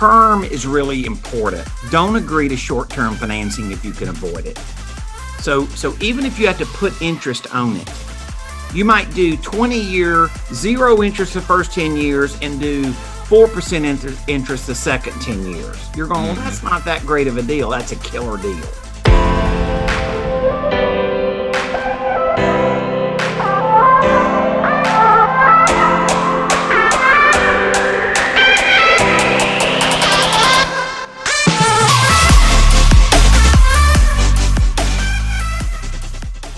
term is really important. Don't agree to short-term financing if you can avoid it. So even if you have to put interest on it, you might do 20-year, zero interest the first 10 years and do 4% interest the second 10 years. You're going, well, that's not that great of a deal. That's a killer deal.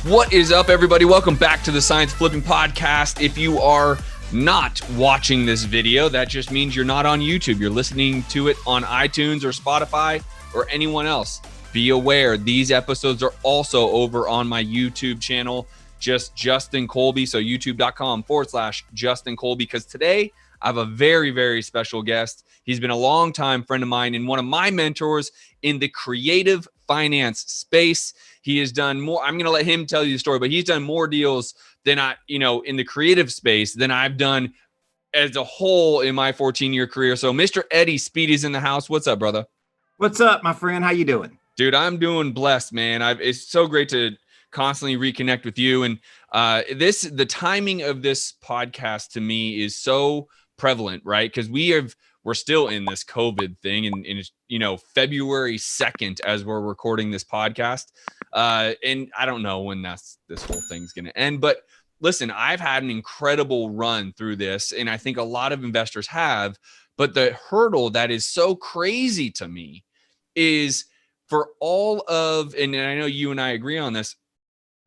What is up, everybody? Welcome back to the Science Flipping Podcast. If you are not watching this video, that just means you're not on YouTube. You're listening to it on iTunes or Spotify or anyone else. Be aware, these episodes are also over on my YouTube channel, just Justin Colby. So youtube.com/Justin Colby, because today I have a very, very special guest. He's been a longtime friend of mine and one of my mentors in the creative finance space. He has done more. I'm going to let him tell you the story, but he's done more deals than in the creative space than I've done as a whole in my 14-year career. So Mr. Eddie Speedy's in the house. What's up, brother? What's up, my friend? How you doing? Dude, I'm doing blessed, man. It's so great to constantly reconnect with you. And the timing of this podcast to me is so prevalent, right? Because we're still in this COVID thing, and it's, February 2nd as we're recording this podcast. And I don't know when this whole thing's going to end, but listen, I've had an incredible run through this, and I think a lot of investors have, but the hurdle that is so crazy to me is for all of, and I know you and I agree on this,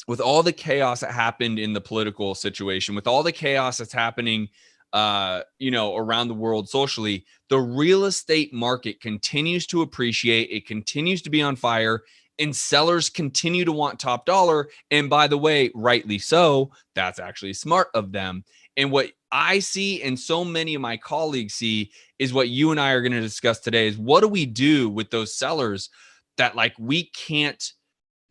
with all the chaos that happened in the political situation, with all the chaos that's happening around the world socially, the real estate market continues to appreciate. It continues to be on fire, and sellers continue to want top dollar. And by the way, rightly so. That's actually smart of them. And what I see and so many of my colleagues see is what you and I are going to discuss today is what do we do with those sellers that we can't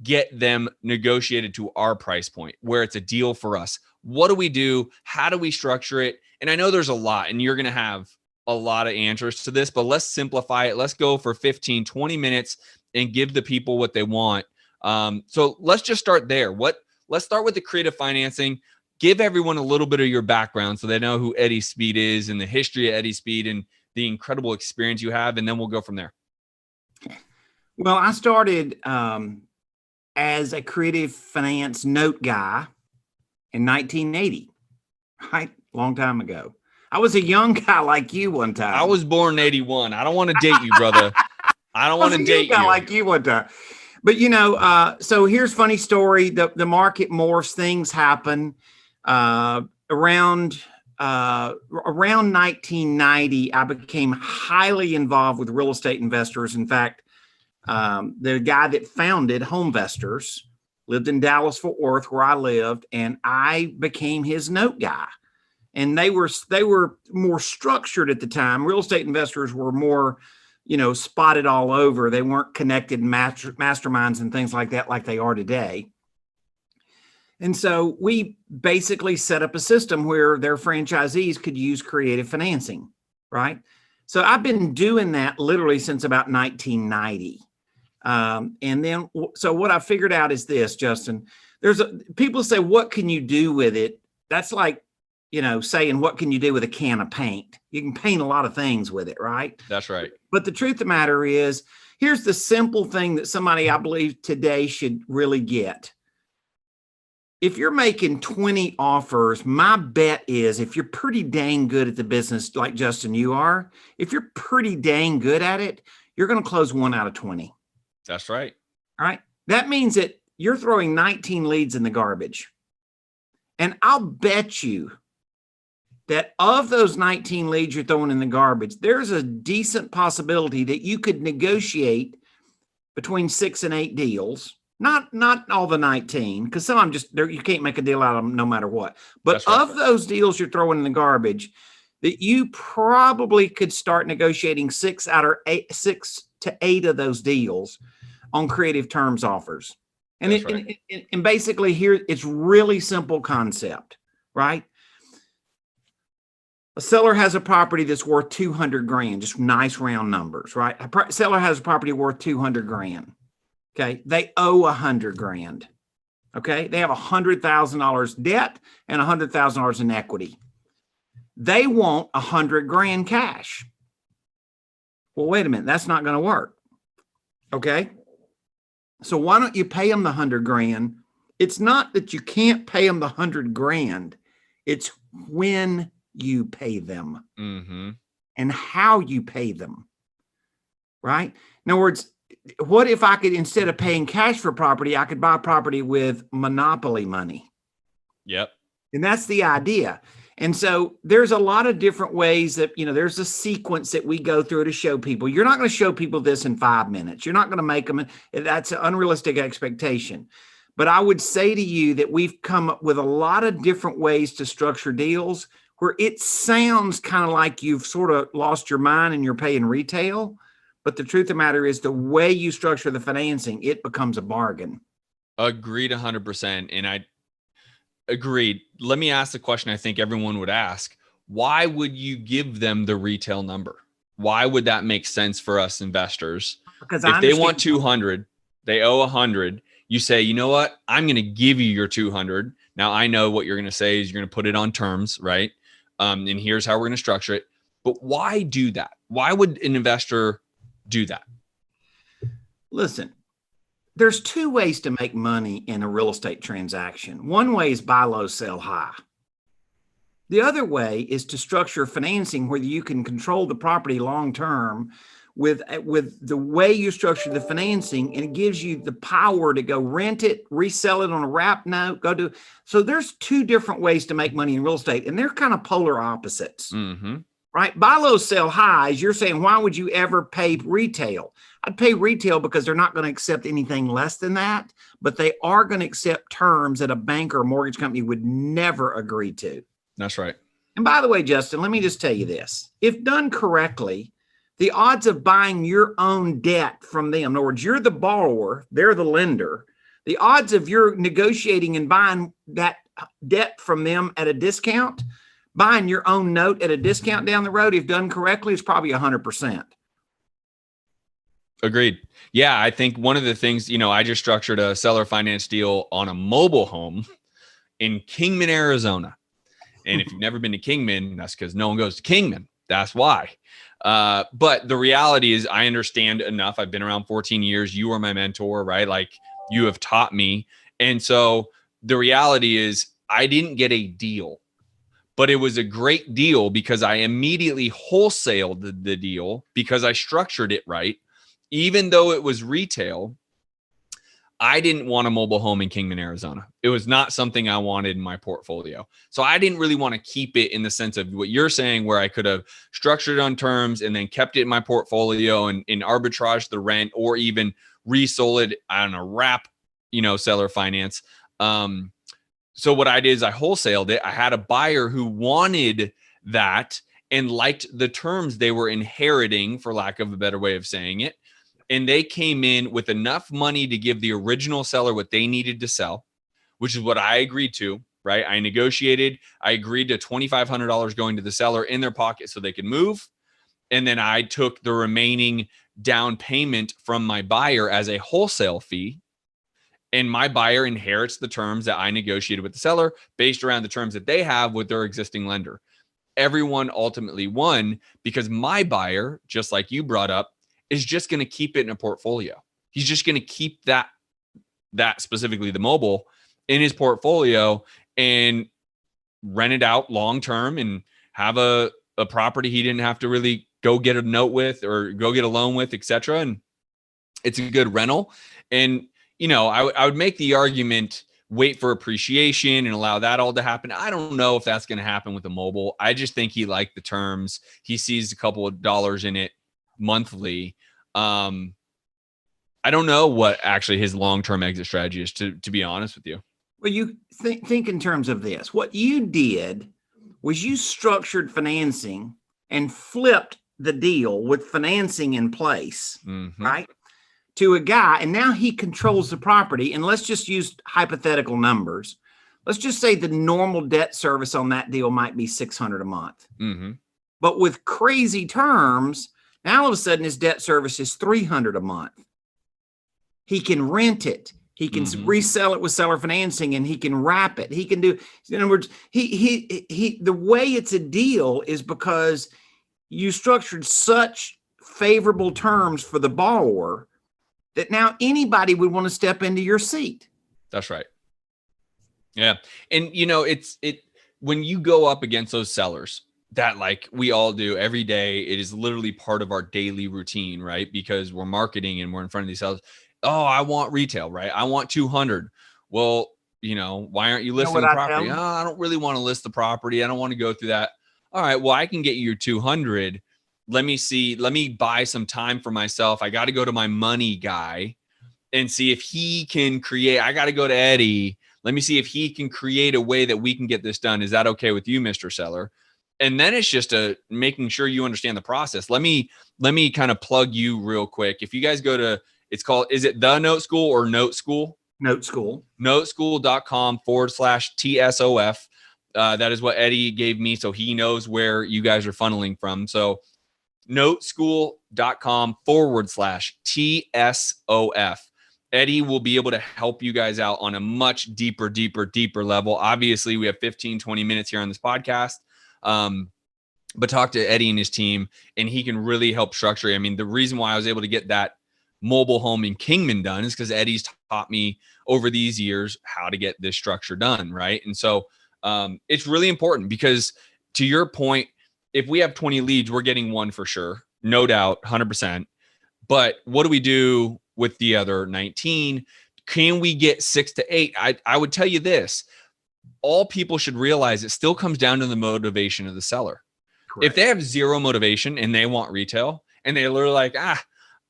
get them negotiated to our price point where it's a deal for us? What do we do? How do we structure it? And I know there's a lot, and you're going to have a lot of answers to this, but let's simplify it. Let's go for 15, 20 minutes and give the people what they want. So let's just start there. Let's start with the creative financing. Give everyone a little bit of your background so they know who Eddie Speed is and the history of Eddie Speed and the incredible experience you have, and then we'll go from there. Well, I started as a creative finance note guy in 1980, right? Long time ago. I was a young guy like you one time. I was born in 81. I don't want to date you, brother. I don't want to date you. Like you one time. But so here's a funny story. The market morphs, things happen. Around 1990, I became highly involved with real estate investors. In fact, the guy that founded HomeVestors lived in Dallas, Fort Worth, where I lived, and I became his note guy. And they were more structured at the time. Real estate investors were more, spotted all over. They weren't connected masterminds and things like that, like they are today. And so we basically set up a system where their franchisees could use creative financing, right? So I've been doing that literally since about 1990. And then, so what I figured out is this, Justin, people say, what can you do with it? That's like, saying, what can you do with a can of paint? You can paint a lot of things with it, right? That's right. But the truth of the matter is, here's the simple thing that somebody, I believe, today should really get. If you're making 20 offers, my bet is if you're pretty dang good at the business, like Justin, you are, if you're pretty dang good at it, you're going to close 1 out of 20. That's right. All right. That means that you're throwing 19 leads in the garbage. And I'll bet you that of those 19 leads you're throwing in the garbage, there's a decent possibility that you could negotiate between 6 and 8 deals. Not all the 19, because some of them you can't make a deal out of them no matter what. But right. Of those deals you're throwing in the garbage, that you probably could start negotiating 6 to 8 of those deals on creative terms offers. And and basically here, it's really simple concept, right? A seller has a property that's worth 200 grand, just nice round numbers, right? A seller has a property worth 200 grand. Okay. They owe 100 grand. Okay. They have $100,000 debt and $100,000 in equity. They want 100 grand cash. Well, wait a minute. That's not going to work. Okay. So why don't you pay them the 100 grand? It's not that you can't pay them the 100 grand. It's when you pay them and how you pay them, right? In other words, what if I could, instead of paying cash for property, I could buy property with monopoly money? Yep. And that's the idea. And so there's a lot of different ways that, there's a sequence that we go through to show people. You're not going to show people this in 5 minutes. You're not going to make them. That's an unrealistic expectation. But I would say to you that we've come up with a lot of different ways to structure deals where it sounds kind of like you've sort of lost your mind and you're paying retail. But the truth of the matter is the way you structure the financing, it becomes a bargain. Agreed 100%. And I agreed. Let me ask the question I think everyone would ask. Why would you give them the retail number? Why would that make sense for us investors? Because if they want 200, they owe 100. You say, you know what? I'm going to give you your 200. Now I know what you're going to say is you're going to put it on terms, right? And here's how we're going to structure it. But why do that? Why would an investor do that? Listen, there's two ways to make money in a real estate transaction. One way is buy low, sell high. The other way is to structure financing where you can control the property long term with the way you structure the financing, and it gives you the power to go rent it, resell it on a wrap note, so there's two different ways to make money in real estate, and they're kind of polar opposites, right? Buy low, sell high, as you're saying, why would you ever pay retail? I'd pay retail because they're not going to accept anything less than that, but they are going to accept terms that a bank or a mortgage company would never agree to. That's right. And by the way, Justin, let me just tell you this. If done correctly, the odds of buying your own debt from them, in other words, you're the borrower, they're the lender, the odds of you're negotiating and buying that debt from them at a discount, buying your own note at a discount down the road, if done correctly, is probably 100%. Agreed. Yeah, I think one of the things, I just structured a seller finance deal on a mobile home in Kingman, Arizona. And if you've never been to Kingman, that's because no one goes to Kingman. That's why. But the reality is I understand enough. I've been around 14 years. You are my mentor, right? Like you have taught me. And so the reality is I didn't get a deal, but it was a great deal because I immediately wholesaled the deal because I structured it right. Even though it was retail, I didn't want a mobile home in Kingman, Arizona. It was not something I wanted in my portfolio. So I didn't really want to keep it in the sense of what you're saying, where I could have structured it on terms and then kept it in my portfolio and arbitrage the rent or even resold it on a wrap, seller finance. So what I did is I wholesaled it. I had a buyer who wanted that and liked the terms they were inheriting, for lack of a better way of saying it. And they came in with enough money to give the original seller what they needed to sell, which is what I agreed to, right? I negotiated. I agreed to $2,500 going to the seller in their pocket so they could move. And then I took the remaining down payment from my buyer as a wholesale fee. And my buyer inherits the terms that I negotiated with the seller based around the terms that they have with their existing lender. Everyone ultimately won because my buyer, just like you brought up, is just going to keep it in a portfolio. He's just going to keep that specifically the mobile in his portfolio and rent it out long-term and have a property he didn't have to really go get a note with or go get a loan with, etc. And it's a good rental. And, I would make the argument, wait for appreciation and allow that all to happen. I don't know if that's going to happen with a mobile. I just think he liked the terms. He sees a couple of dollars in it monthly. I don't know what actually his long-term exit strategy is, to be honest with you. Well, you think in terms of this. What you did was you structured financing and flipped the deal with financing in place, right, to a guy, and now he controls the property. And let's just use hypothetical numbers. let's just say the normal debt service on that deal might be $600 a month. Mm-hmm. But with crazy terms, now all of a sudden his debt service is $300 a month. He can rent it. He can resell it with seller financing, and he can wrap it. He can do, in other words, the way it's a deal is because you structured such favorable terms for the borrower that now anybody would want to step into your seat. That's right. Yeah. And when you go up against those sellers that, like we all do every day, it is literally part of our daily routine, right? Because we're marketing and we're in front of these sellers. Oh, I want retail, right? I want 200. Well, why aren't you listing the property? Oh, I don't really want to list the property. I don't want to go through that. All right, well, I can get you your 200. Let me buy some time for myself. I got to go to my money guy and see if he can create. I got to go to Eddie. Let me see if he can create a way that we can get this done. Is that okay with you, Mr. Seller? And then it's just making sure you understand the process. Let me kind of plug you real quick. If you guys go to, is it the Note School or Note School? Note School. Noteschool.com/TSOF. That is what Eddie gave me, so he knows where you guys are funneling from. So noteschool.com/TSOF. Eddie will be able to help you guys out on a much deeper level. Obviously, we have 15-20 minutes here on this podcast. But talk to Eddie and his team, and he can really help structure. I mean, the reason why I was able to get that mobile home in Kingman done is because Eddie's taught me over these years how to get this structure done, right? And so it's really important because, to your point, if we have 20 leads, we're getting one for sure, no doubt, 100%. But what do we do with the other 19? Can we get 6 to 8? I would tell you this. All people should realize it still comes down to the motivation of the seller. Correct. If they have zero motivation and they want retail and they're literally like,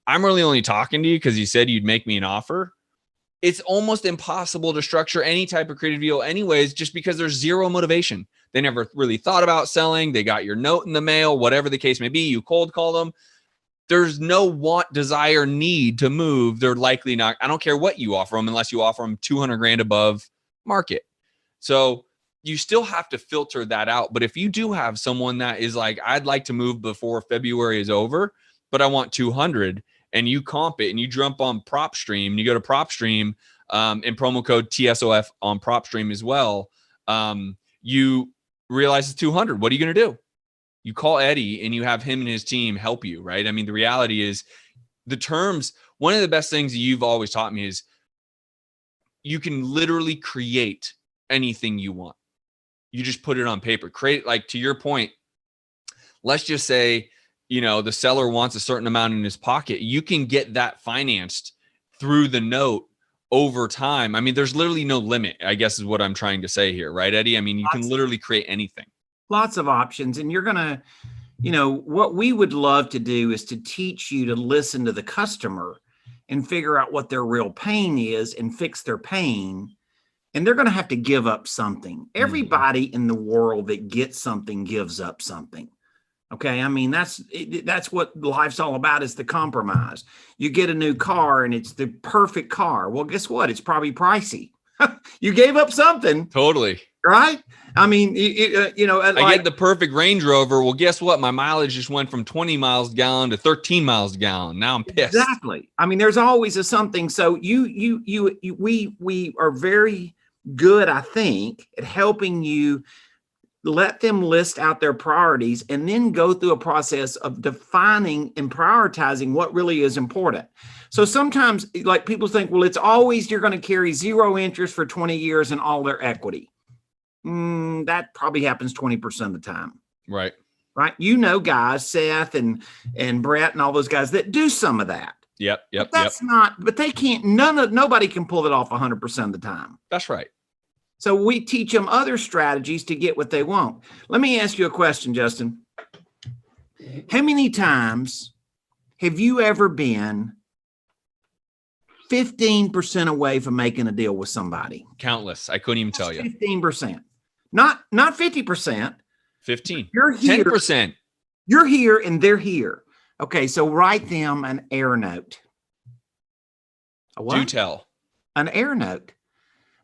I'm really only talking to you because you said you'd make me an offer, it's almost impossible to structure any type of creative deal anyways, just because there's zero motivation. They never really thought about selling. They got your note in the mail, whatever the case may be. You cold call them. There's no want, desire, need to move. They're likely not. I don't care what you offer them unless you offer them 200 grand above market. So you still have to filter that out. But if you do have someone that is like, I'd like to move before February is over, but I want 200, and you comp it and you jump on PropStream, and you go to PropStream and promo code TSOF on PropStream as well, you realize it's 200. What are you going to do? You call Eddie and you have him and his team help you, right? I mean, the reality is the terms, one of the best things you've always taught me is you can literally create anything you want. You just put it on paper. Create, like, to your point, let's just say, the seller wants a certain amount in his pocket. You can get that financed through the note over time. I mean, there's literally no limit, I guess is what I'm trying to say here, right, Eddie? I mean, you can literally create anything. Lots of options. And you're going to, what we would love to do is to teach you to listen to the customer and figure out what their real pain is and fix their pain. And they're going to have to give up something. Everybody in the world that gets something gives up something. Okay. I mean, that's what life's all about, is the compromise. You get a new car and it's the perfect car. Well, guess what? It's probably pricey. You gave up something. Totally. Right. I mean, I get the perfect Range Rover. Well, guess what? My mileage just went from 20 miles a gallon to 13 miles a gallon. Now I'm pissed. Exactly. I mean, there's always a something. So we are very good, I think, at helping you let them list out their priorities and then go through a process of defining and prioritizing what really is important. So sometimes, like, people think, well, it's always you're going to carry zero interest for 20 years and all their equity. That probably happens 20% of the time. Right. Right. Guys, Seth and Brett and all those guys that do some of that. Yep. But that's not, but they can't, nobody can pull it off 100% of the time. That's right. So we teach them other strategies to get what they want. Let me ask you a question, Justin. How many times have you ever been 15% away from making a deal with somebody? Countless. I couldn't even tell you. 15%. Not 50%. 15. You're here. 10%. You're here and they're here. Okay, so write them an air note. A what? Do tell. An air note.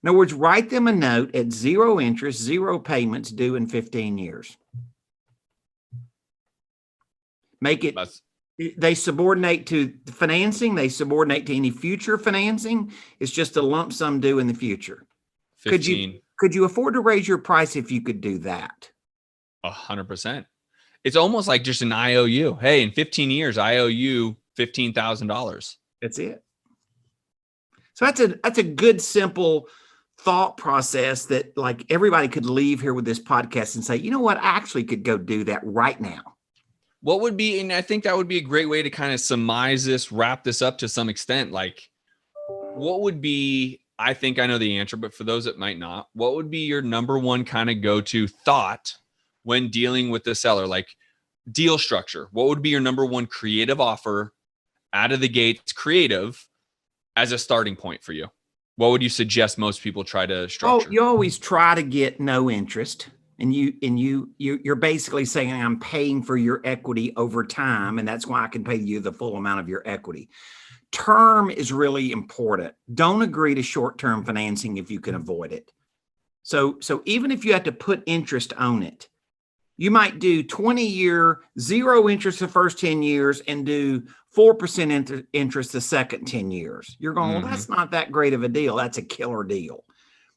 In other words, write them a note at 0 interest, 0 payments due in 15 years. Make it, they subordinate to financing. They subordinate to any future financing. It's just a lump sum due in the future. 15. Could you afford to raise your price if you could do that? 100%. It's almost like just an IOU. Hey, in 15 years, I owe you $15,000. That's it. So that's a good, simple thought process that like everybody could leave here with this podcast and say, you know what, I actually could go do that right now. What would be, and I think that would be a great way to kind of surmise this, wrap this up to some extent. Like, what would be, I think I know the answer, but for those that might not, what would be your number one kind of go-to thought when dealing with the seller? Like deal structure, what would be your number one creative offer out of the gates, creative as a starting point for you? What would you suggest most people try to structure? Oh, you always try to get no interest. And you're basically saying I'm paying for your equity over time, and that's why I can pay you the full amount of your equity. Term is really important. Don't agree to short-term financing if you can avoid it. So even if you have to put interest on it, you might do 20-year, 0 interest the first 10 years and do 4% interest the second 10 years. You're going, well, that's not that great of a deal. That's a killer deal.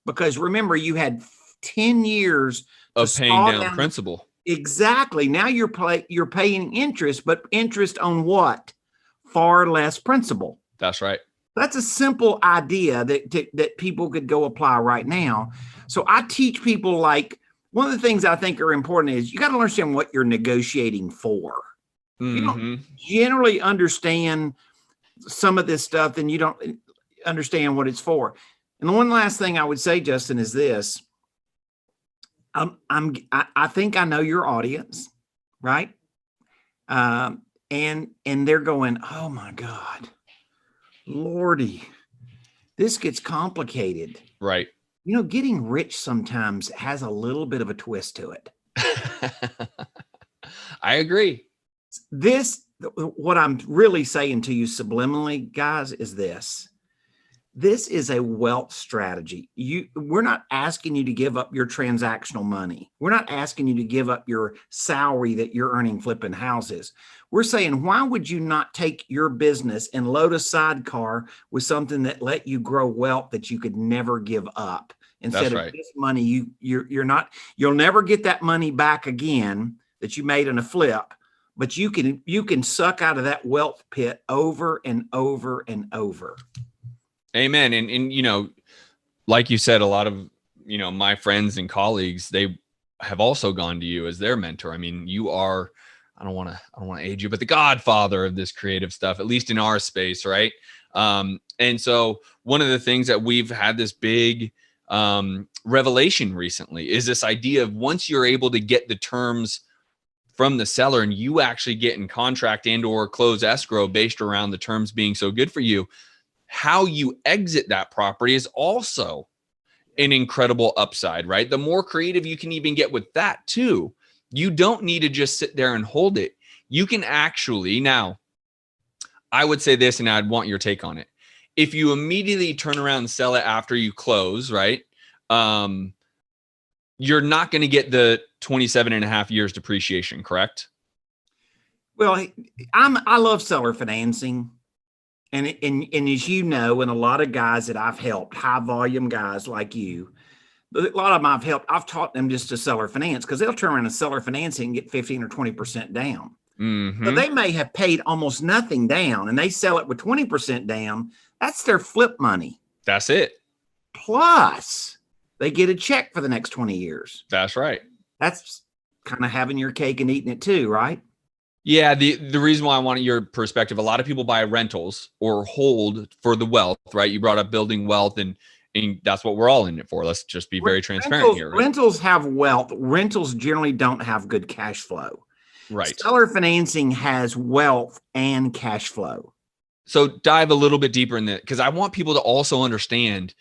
Because remember, you had 10 years of paying down principal. Exactly. Now you're paying interest, but interest on what? Far less principal. That's right. That's a simple idea that people could go apply right now. So I teach people, like, one of the things I think are important is you got to understand what you're negotiating for. You don't generally understand some of this stuff, and you don't understand what it's for. And the one last thing I would say, Justin, is this. I think I know your audience, right? And they're going, oh my God, Lordy, this gets complicated. Right. You know, getting rich sometimes has a little bit of a twist to it. I agree. What I'm really saying to you subliminally, guys, is this. This is a wealth strategy. We're not asking you to give up your transactional money. We're not asking you to give up your salary that you're earning flipping houses. We're saying, why would you not take your business and load a sidecar with something that let you grow wealth that you could never give up? Instead of this money, you'll never get that money back again that you made in a flip, but you can suck out of that wealth pit over and over and over. Amen. And, you know, like you said, a lot of, you know, my friends and colleagues, they have also gone to you as their mentor. I mean, you are, I don't want to age you, but the godfather of this creative stuff, at least in our space. Right. And so one of the things that we've had this big revelation recently is this idea of once you're able to get the terms from the seller and you actually get in contract and or close escrow based around the terms being so good for you, how you exit that property is also an incredible upside, right? The more creative you can even get with that too. You don't need to just sit there and hold it. You can actually, now, I would say this, and I'd want your take on it. If you immediately turn around and sell it after you close, right? You're not going to get the 27.5 years depreciation, correct? Well, I love seller financing. And as you know, and a lot of guys that I've helped, high volume guys like you, a lot of them I've taught them just to seller finance because they'll turn around and seller financing and get 15 or 20% down. So they may have paid almost nothing down and they sell it with 20% down. That's their flip money. That's it. Plus they get a check for the next 20 years. That's right. That's kind of having your cake and eating it too, right? Yeah, the reason why I wanted your perspective, a lot of people buy rentals or hold for the wealth, right? You brought up building wealth, and that's what we're all in it for. Let's just be very transparent here. Right? Rentals have wealth. Rentals generally don't have good cash flow. Right. Seller financing has wealth and cash flow. So dive a little bit deeper in that, because I want people to also understand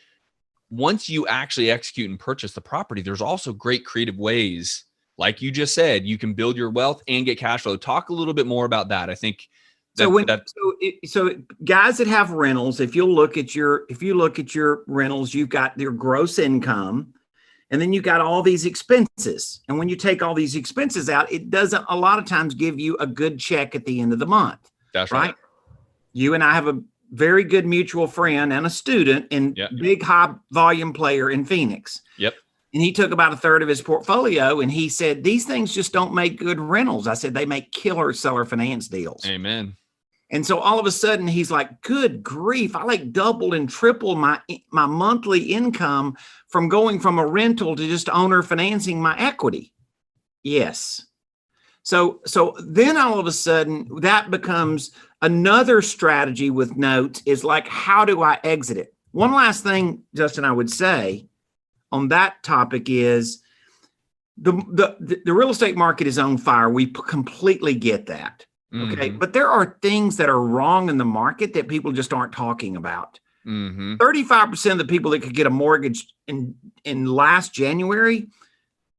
once you actually execute and purchase the property, there's also great creative ways. Like you just said, you can build your wealth and get cash flow. Talk a little bit more about that. I think So guys that have rentals, if you look at your rentals, you've got your gross income, and then you've got all these expenses. And when you take all these expenses out, it doesn't a lot of times give you a good check at the end of the month. That's right. You and I have a very good mutual friend and a student and big high volume player in Phoenix. Yep. And he took about a third of his portfolio and he said, these things just don't make good rentals. I said, they make killer seller finance deals. Amen. And so all of a sudden he's like, good grief, I like doubled and tripled my monthly income from going from a rental to just owner financing my equity. Yes. So then all of a sudden that becomes another strategy with notes is like, how do I exit it? One last thing, Justin, I would say on that topic is the real estate market is on fire. We completely get that. Okay. Mm-hmm. But there are things that are wrong in the market that people just aren't talking about. 35% of the people that could get a mortgage in last January,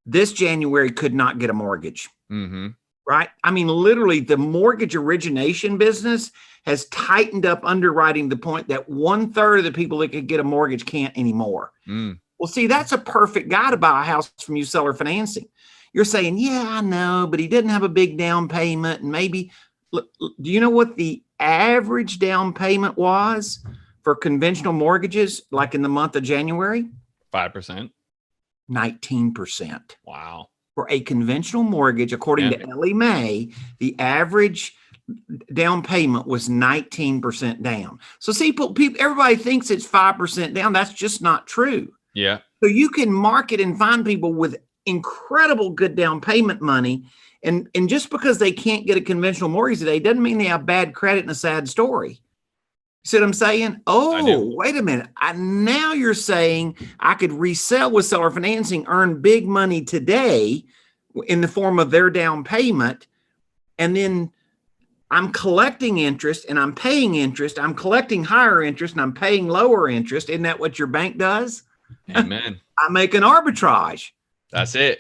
this January could not get a mortgage. Right. I mean, literally the mortgage origination business has tightened up underwriting to the point that 1/3 of the people that could get a mortgage can't anymore. Well, see, that's a perfect guy to buy a house from you seller financing. You're saying, yeah, I know, but he didn't have a big down payment. And maybe, do you know what the average down payment was for conventional mortgages, like in the month of January? 5%. 19%. Wow. For a conventional mortgage, according to 𝐿𝐿𝐼, the average down payment was 19% down. So see, people, everybody thinks it's 5% down. That's just not true. Yeah. So you can market and find people with incredible good down payment money. And just because they can't get a conventional mortgage today doesn't mean they have bad credit and a sad story. You see what I'm saying? Oh, wait a minute. Now you're saying I could resell with seller financing, earn big money today in the form of their down payment. And then I'm collecting interest and I'm paying interest. I'm collecting higher interest and I'm paying lower interest. Isn't that what your bank does? Amen. I make an arbitrage. That's it.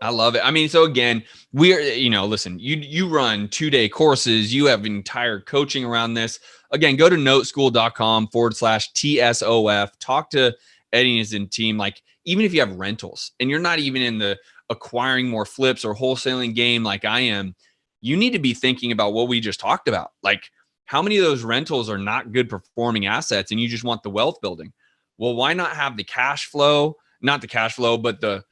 I love it. I mean, so again, listen, you run 2-day courses, you have entire coaching around this. Again, go to noteschool.com/TSOF. Talk to Eddie and his team. Like, even if you have rentals and you're not even in the acquiring more flips or wholesaling game like I am, you need to be thinking about what we just talked about. Like, how many of those rentals are not good performing assets and you just want the wealth building? Well, why not have the cash flow? Not the cash flow, but the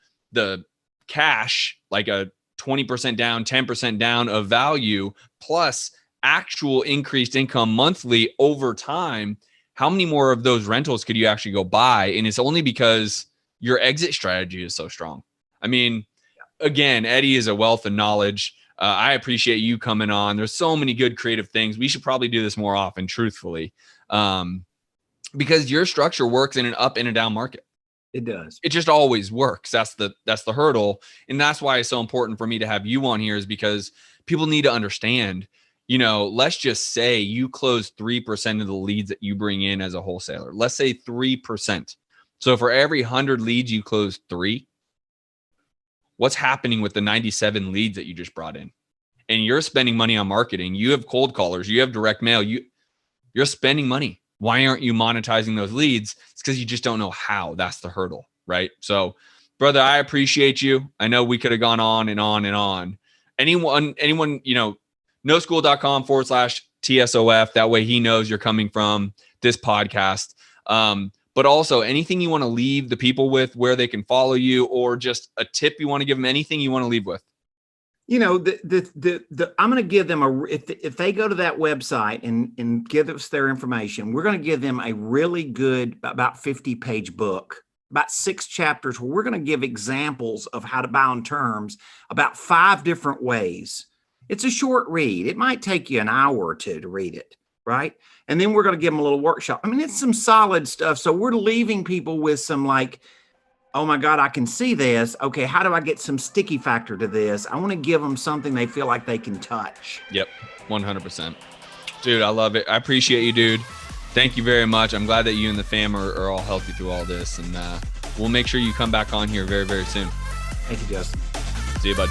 cash, like a 20% down, 10% down of value, plus actual increased income monthly over time. How many more of those rentals could you actually go buy? And it's only because your exit strategy is so strong. I mean, again, Eddie is a wealth of knowledge. I appreciate you coming on. There's so many good creative things. We should probably do this more often, truthfully, because your structure works in an up and a down market. It does. It just always works. That's the hurdle. And that's why it's so important for me to have you on here, is because people need to understand, let's just say you close 3% of the leads that you bring in as a wholesaler. Let's say 3%. So for every 100 leads, you close 3. What's happening with the 97 leads that you just brought in? And you're spending money on marketing. You have cold callers. You have direct mail. You're spending money. Why aren't you monetizing those leads? It's because you just don't know how. That's the hurdle, right? So, brother, I appreciate you. I know we could have gone on and on and on. Anyone, noschool.com/TSOF. That way he knows you're coming from this podcast. But also anything you want to leave the people with, where they can follow you, or just a tip you want to give them, anything you want to leave with. I'm going to give them if they go to that website and give us their information, we're going to give them a really good, about 50-page book, about 6 chapters, where we're going to give examples of how to buy on terms, about 5 different ways. It's a short read. It might take you an hour or 2 to read it, right? And then we're going to give them a little workshop. I mean, it's some solid stuff. So we're leaving people with some like, oh my God, I can see this. Okay, how do I get some sticky factor to this? I want to give them something they feel like they can touch. Yep, 100%. Dude, I love it. I appreciate you, dude. Thank you very much. I'm glad that you and the fam are all healthy through all this. And we'll make sure you come back on here very, very soon. Thank you, Justin. See you, bud.